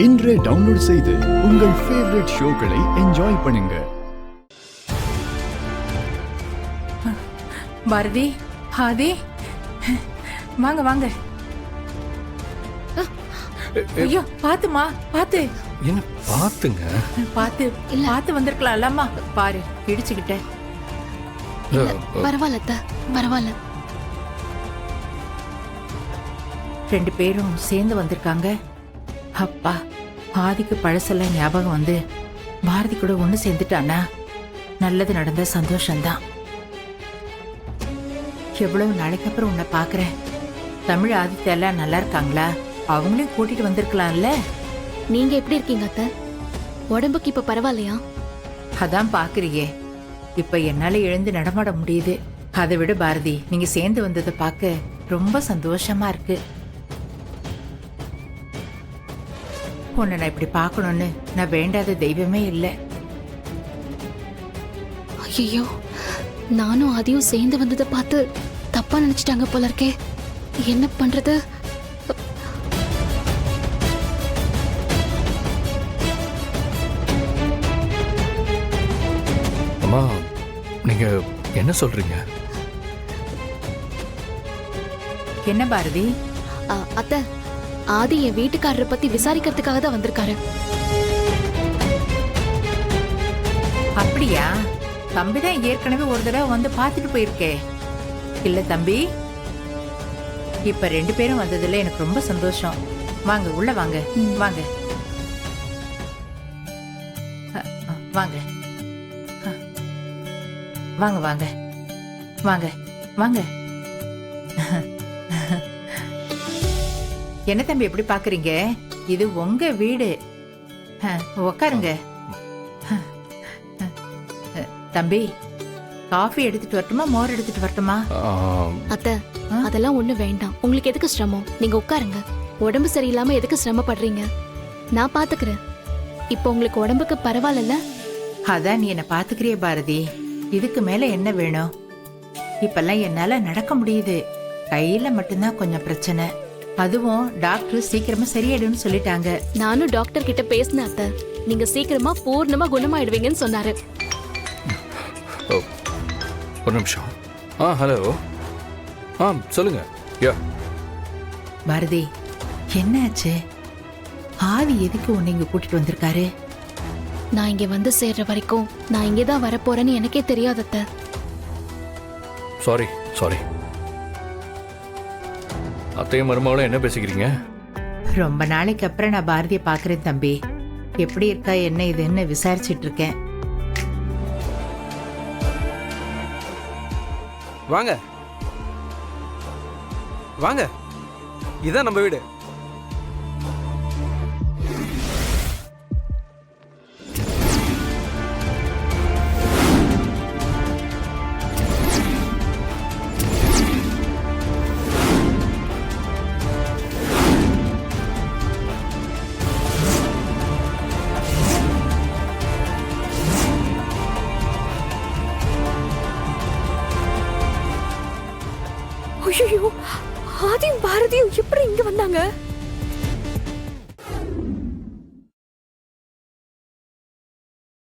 இன்றே டவுன்லோட் செய்து உங்கள் ஃபேவரட் ஷோக்களை என்ஜாய் பண்ணுங்க. பாரதி, ஆதி, வாங்க வாங்க. ஐயோ, பாத்துமா, பாத்து. என்ன பாத்துங்க? பாத்து வந்திருக்கலாம்லம்மா. பாரு, இடிச்சுக்கிட்ட. பரவாயில்ல, பரவாயில்ல. 2 பேரும் சேர்ந்து வந்திருக்காங்க. அப்பா, ஆதிக்கு பழசெல்லாம் ஞாபகம் வந்து பாரதி கூட ஒண்ணு சேர்ந்துட்டானா நல்லது நடந்த சந்தோஷம்தான். எவ்வளவு நாளைக்கு அப்புறம் உன்னை பாக்குறேன். தமிழ் ஆதித்யா எல்லாம் நல்லா இருக்காங்களா? அவங்களையும் கூட்டிட்டு வந்திருக்கலாம்ல. நீங்க எப்படி இருக்கீங்க அத்தை? உடம்புக்கு இப்ப பரவாயில்லையா? அதான் பாக்குறியே, இப்ப என்னால எழுந்து நடமாட முடியுது. அதை விட பாரதி, நீங்க சேர்ந்து வந்ததை பார்க்க ரொம்ப சந்தோஷமா இருக்கு. உன்னை நான் இப்படி பார்க்கணும்னு நான் வேண்டாத தெய்வமே இல்லை. ஐயோ, நானும் அதையும் சேர்ந்து வந்ததை பார்த்து தப்பா நினைச்சிட்டாங்க போல இருக்கே. என்ன பண்றது? அம்மா, நீங்க என்ன சொல்றீங்க? என்ன பாரதி? அத்தை, ஆதி என் வீட்டுக்காரரை பத்தி விசாரிக்கிறதுக்காக தான் வந்திருக்காரு. அப்படியா? தம்பிதான் ஏற்கனவே ஒரு தடவை வந்து பார்த்துட்டு போயிருக்கே. இல்ல தம்பி, இப்ப 2 பேரும் வந்ததுல எனக்கு ரொம்ப சந்தோஷம். வாங்க, உள்ள வாங்க. வாங்க வாங்க வாங்க வாங்க வாங்க வாங்க. என்ன தம்பி எப்படி பாக்குறீங்க? இது உங்க வீடு. உக்காருங்க. தம்பி, காஃபி எடுத்துட்டு வரட்டுமா, மோர் எடுத்துட்டு வரட்டுமா? அத்தை, அதெல்லாம் ஒண்ணு வேண்டாம். உங்களுக்கு எதுக்கு சிரமம்? நீங்க உட்காருங்க. உடம்பு சரியில்லாம எதுக்கு சிரமப்படுறீங்க? நான் பாத்துக்கிறேன். இப்போ உங்களுக்கு உடம்புக்கு பரவாயில்ல? அதான் நீ என்ன பாத்துக்கிறிய பாரதி. இதுக்கு மேல என்ன வேணும்? இப்பெல்லாம் என்னால நடக்க முடியுது. கையில மட்டும்தான் கொஞ்சம் பிரச்சனை. அதுவும் டாக்டர் சீக்கிரமா சரியாயிடும்னு சொல்லிட்டாங்க. நானும் டாக்டர் கிட்ட பேசினேன் அத்தை. நீங்க சீக்கிரமா பூர்ணமா குணமாயிடுவீங்கன்னு சொன்னாரு. ஒரு நிமிஷம். ஹலோ. சொல்லுங்க. பாரதி, என்னாச்சு? ஆதி எதுக்கு உன்னை இங்க கூட்டிட்டு வந்திருக்காரு? நான் இங்க வந்து சேர்ற வரைக்கும் நான் இங்கதான் வரப்போறேன்னு எனக்கே தெரியாது அத்தை. சாரி. அத்தையும் மருமகளும் என்ன பேசிக்கிறீங்க? ரொம்ப நாளைக்கு அப்புறம் நான் பாரதியை பாக்குறேன் தம்பி. எப்படி இருக்கா, என்ன இதுன்னு விசாரிச்சிட்டு இருக்கேன். வாங்க வாங்க, இதான் நம்ம வீடு. ஐயோ, ஆதியும் பாரதியும் எப்படி இங்க வந்தாங்க?